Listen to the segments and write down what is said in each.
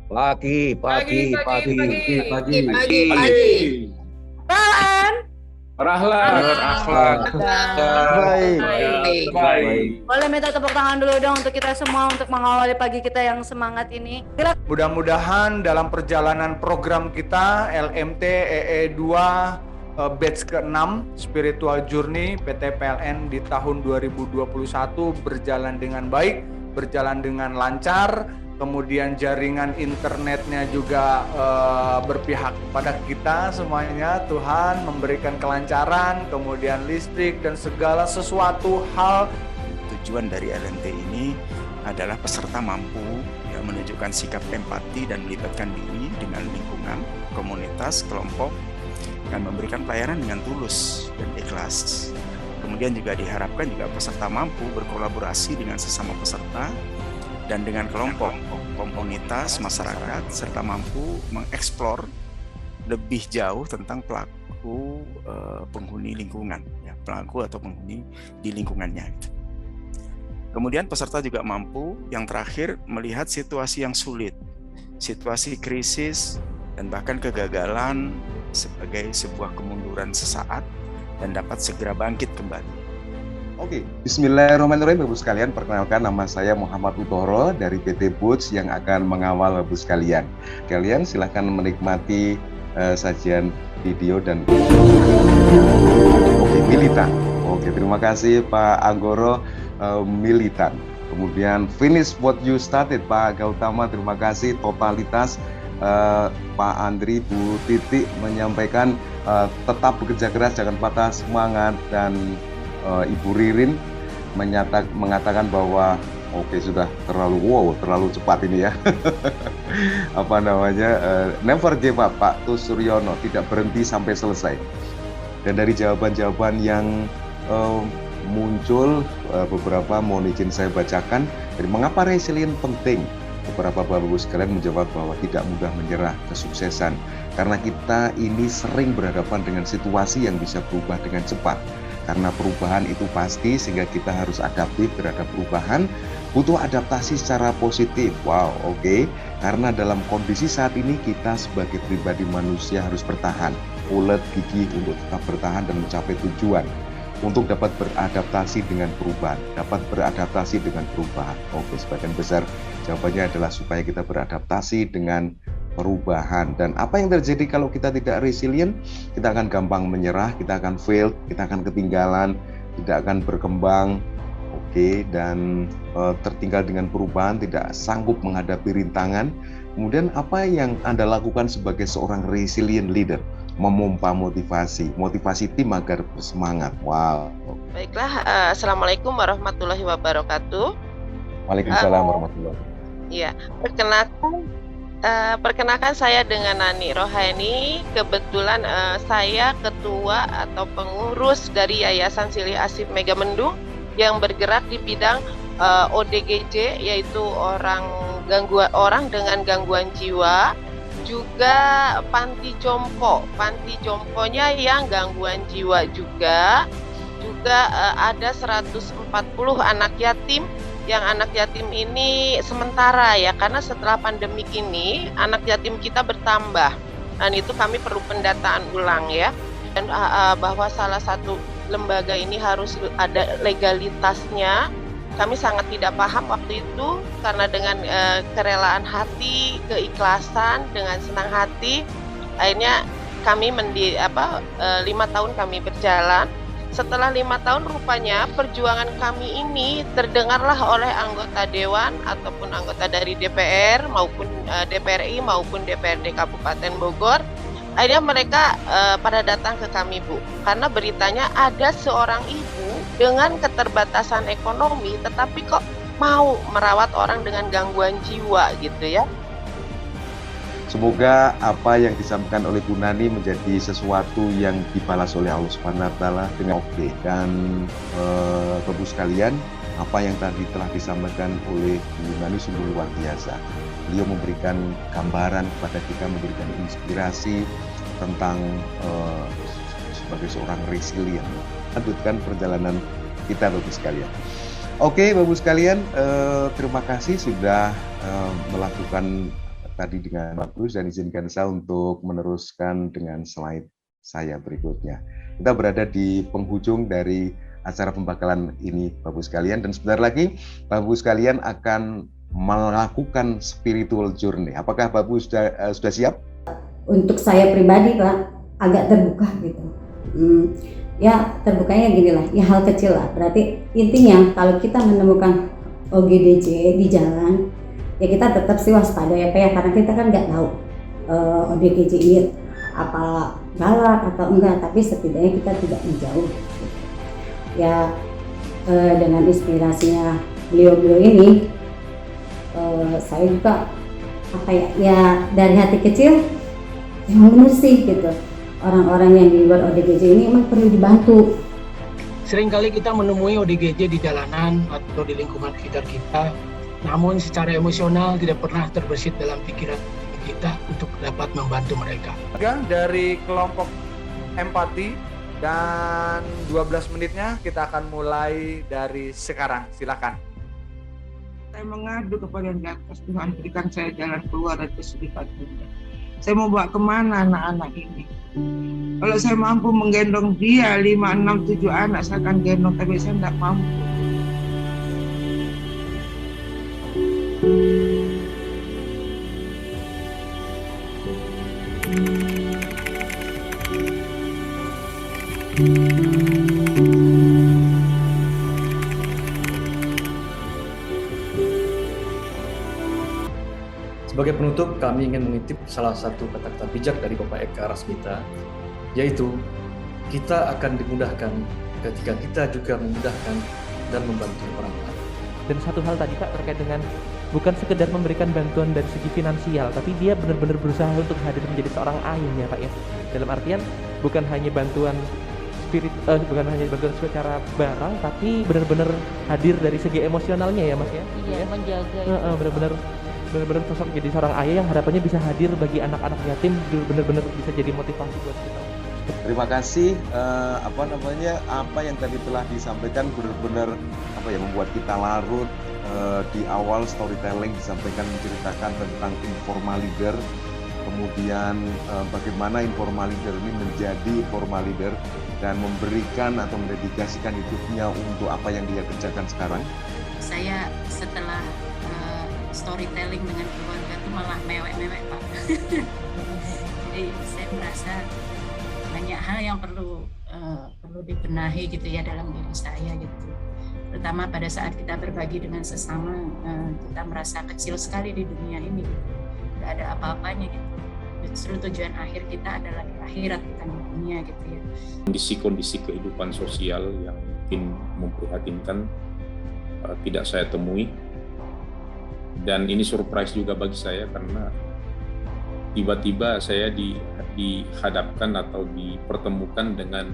Pagi, pagi, pagi. Pagi. Rahlan. Akhlak. Baik. Baik. Boleh minta tepuk tangan dulu dong untuk kita semua untuk mengawali pagi kita yang semangat ini. Mudah-mudahan dalam perjalanan program kita LMT EE2 batch ke-6 Spiritual Journey PT PLN di tahun 2021 berjalan dengan baik, berjalan dengan lancar, kemudian jaringan internetnya juga berpihak kepada kita semuanya. Tuhan memberikan kelancaran, kemudian listrik dan segala sesuatu hal. Tujuan dari LMT ini adalah peserta mampu menunjukkan sikap empati dan melibatkan diri dengan lingkungan, komunitas, kelompok, dan memberikan pelayanan dengan tulus dan ikhlas. Kemudian juga diharapkan juga peserta mampu berkolaborasi dengan sesama peserta dan dengan kelompok, komunitas, masyarakat, serta mampu mengeksplor lebih jauh tentang pelaku penghuni lingkungan, ya, pelaku atau penghuni di lingkungannya. Kemudian peserta juga mampu yang terakhir melihat situasi yang sulit, situasi krisis, dan bahkan kegagalan sebagai sebuah kemunduran sesaat dan dapat segera bangkit kembali. Oke, bismillahirrahmanirrahim Bapak sekalian, perkenalkan nama saya Muhammad Utoro dari PT Boots yang akan mengawal Bapak sekalian. Kalian silahkan menikmati sajian video dan Oke, militan. Oke, terima kasih Pak Anggoro, militan. Kemudian finish what you started Pak Gautama, terima kasih. Totalitas Pak Andri, Bu Titi menyampaikan tetap bekerja keras, jangan patah semangat, dan Ibu Ririn mengatakan bahwa oke, sudah terlalu cepat ini ya. Apa namanya, never give up. Pak Tusuryono, tidak berhenti sampai selesai. Dan dari jawaban-jawaban yang muncul, beberapa mohon izin saya bacakan. Jadi mengapa resilient penting? Beberapa Bapak-Ibu sekalian menjawab bahwa tidak mudah menyerah kesuksesan karena kita ini sering berhadapan dengan situasi yang bisa berubah dengan cepat. Karena perubahan itu pasti, sehingga kita harus adaptif terhadap perubahan, butuh adaptasi secara positif. Wow, oke. Karena dalam kondisi saat ini kita sebagai pribadi manusia harus bertahan, ulet gigih untuk tetap bertahan dan mencapai tujuan. Untuk dapat beradaptasi dengan perubahan, Oke, sebagian besar jawabannya adalah supaya kita beradaptasi dengan perubahan. Dan apa yang terjadi kalau kita tidak resilient? Kita akan gampang menyerah, kita akan fail, kita akan ketinggalan, tidak akan berkembang. Oke, dan tertinggal dengan perubahan, tidak sanggup menghadapi rintangan. Kemudian apa yang Anda lakukan sebagai seorang resilient leader? Memompa motivasi tim agar bersemangat. Wow. Baiklah, Assalamualaikum warahmatullahi wabarakatuh. Waalaikumsalam warahmatullahi wabarakatuh. Ya, perkenalkan saya dengan Nani Rohaini. Kebetulan saya ketua atau pengurus dari Yayasan Silih Asih Megamendung yang bergerak di bidang ODGJ, yaitu orang dengan gangguan jiwa. Juga panti jomponya yang gangguan jiwa juga ada 140 anak yatim, yang anak yatim ini sementara ya, karena setelah pandemik ini anak yatim kita bertambah, dan itu kami perlu pendataan ulang ya, dan bahwa salah satu lembaga ini harus ada legalitasnya. Kami sangat tidak paham waktu itu, karena dengan kerelaan hati, keikhlasan, dengan senang hati, akhirnya kami 5 tahun kami berjalan. Setelah 5 tahun rupanya perjuangan kami ini terdengarlah oleh anggota dewan ataupun anggota dari DPR maupun DPRI maupun DPRD Kabupaten Bogor. Akhirnya mereka pada datang ke kami, Bu, karena beritanya ada seorang ibu dengan keterbatasan ekonomi tetapi kok mau merawat orang dengan gangguan jiwa gitu ya. Semoga apa yang disampaikan oleh Bu Nani menjadi sesuatu yang dibalas oleh Allah Subhanahu wa taala dengan oke. Dan Bapak sekalian, apa yang tadi telah disampaikan oleh Bu Nani sungguh luar biasa. Beliau memberikan gambaran kepada kita, memberikan inspirasi tentang sebagai seorang resilient. Lanjutkan perjalanan kita Bapak sekalian. Oke Bapak sekalian, terima kasih sudah melakukan tadi dengan bagus dan izinkan saya untuk meneruskan dengan slide saya berikutnya. Kita berada di penghujung dari acara pembekalan ini Bapak sekalian, dan sebentar lagi Bapak sekalian akan melakukan spiritual journey. Apakah Bapak sudah siap? Untuk saya pribadi Pak agak terbuka gitu. Ya terbukanya gini lah, ya hal kecil lah. Berarti intinya kalau kita menemukan ODGJ di jalan, ya kita tetap sih waspada ya Pak ya, karena kita kan nggak tahu ODGJ ini apa galak atau enggak, tapi setidaknya kita tidak menjauh. Ya dengan inspirasinya beliau-beliau ini, saya juga apa ya dari hati kecil emang bener sih gitu, orang-orang yang di luar ODGJ ini emang perlu dibantu. Seringkali kita menemui ODGJ di jalanan atau di lingkungan sekitar kita, namun secara emosional tidak pernah terbersit dalam pikiran kita untuk dapat membantu mereka. Dari kelompok empati, dan 12 menitnya kita akan mulai dari sekarang. Silakan. Saya mengadu kepada yang di atas, Tuhan berikan saya jalan keluar dari kesulitan ini. Saya mau bawa kemana anak-anak ini? Kalau saya mampu menggendong dia 5, 6, 7 anak, saya akan gendong, tapi saya tidak mampu. Sebagai penutup, kami ingin mengutip salah satu kata-kata bijak dari Bapak Eka Rasmita, yaitu kita akan dimudahkan ketika kita juga memudahkan dan membantu orang lain. Dan satu hal tadi Pak terkait dengan bukan sekedar memberikan bantuan dari segi finansial, tapi dia benar-benar berusaha untuk hadir menjadi seorang ayah ya Pak ya. Dalam artian bukan hanya bantuan bukan hanya bantuan secara barang, tapi benar-benar hadir dari segi emosionalnya ya Mas ya. Iya, menjaga. Benar-benar sosok jadi seorang ayah yang harapannya bisa hadir bagi anak-anak yatim, benar-benar bisa jadi motivasi buat kita. Terima kasih apa yang tadi telah disampaikan benar-benar membuat kita larut. Di awal storytelling disampaikan menceritakan tentang informal leader, kemudian bagaimana informal leader ini menjadi formal leader dan memberikan atau mendedikasikan hidupnya untuk apa yang dia kerjakan sekarang. Saya setelah storytelling dengan keluarga itu malah mewek-mewek Pak. Jadi saya merasa banyak hal yang perlu dibenahi gitu ya dalam diri saya gitu. Terutama pada saat kita berbagi dengan sesama, kita merasa kecil sekali di dunia ini gitu. Gak ada apa-apanya gitu. Justru tujuan akhir kita adalah di akhirat, bukan di dunia gitu ya. Kondisi-kondisi kehidupan sosial yang mungkin memprihatinkan tidak saya temui. Dan ini surprise juga bagi saya karena tiba-tiba saya dihadapkan atau dipertemukan dengan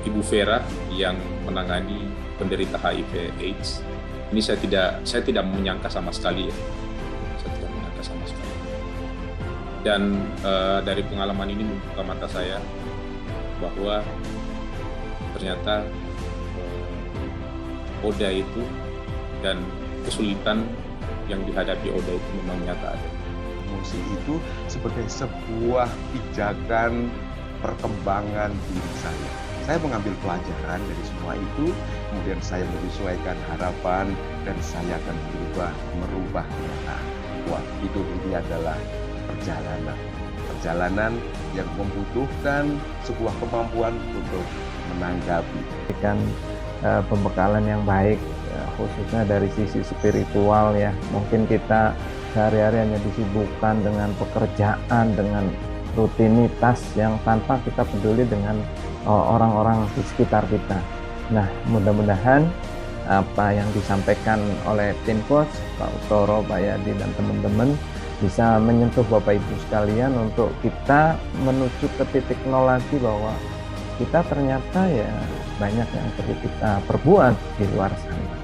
Ibu Vera yang menangani penderita HIV/AIDS. Ini saya tidak menyangka sama sekali ya. Saya tidak menyangka sama sekali. Dan dari pengalaman ini membuka mata saya bahwa ternyata Oda itu dan kesulitan yang dihadapi Oda itu memang nyata ada. Emosi itu sebagai sebuah pijakan perkembangan diri saya. Saya mengambil pelajaran dari semua itu, kemudian saya menyesuaikan harapan dan saya akan merubah kenyataan. Wah, hidup ini adalah perjalanan yang membutuhkan sebuah kemampuan untuk menanggapi. Pembekalan yang baik ya, khususnya dari sisi spiritual ya. Mungkin kita sehari-hari hanya disibukkan dengan pekerjaan, dengan rutinitas yang tanpa kita peduli dengan orang-orang di sekitar kita. Nah, mudah-mudahan apa yang disampaikan oleh tim coach Pak Utoro, Pak Yadi dan teman-teman bisa menyentuh Bapak Ibu sekalian untuk kita menuju ke titik nol lagi, bahwa kita ternyata ya banyak yang perlu kita perbuat di luar sana.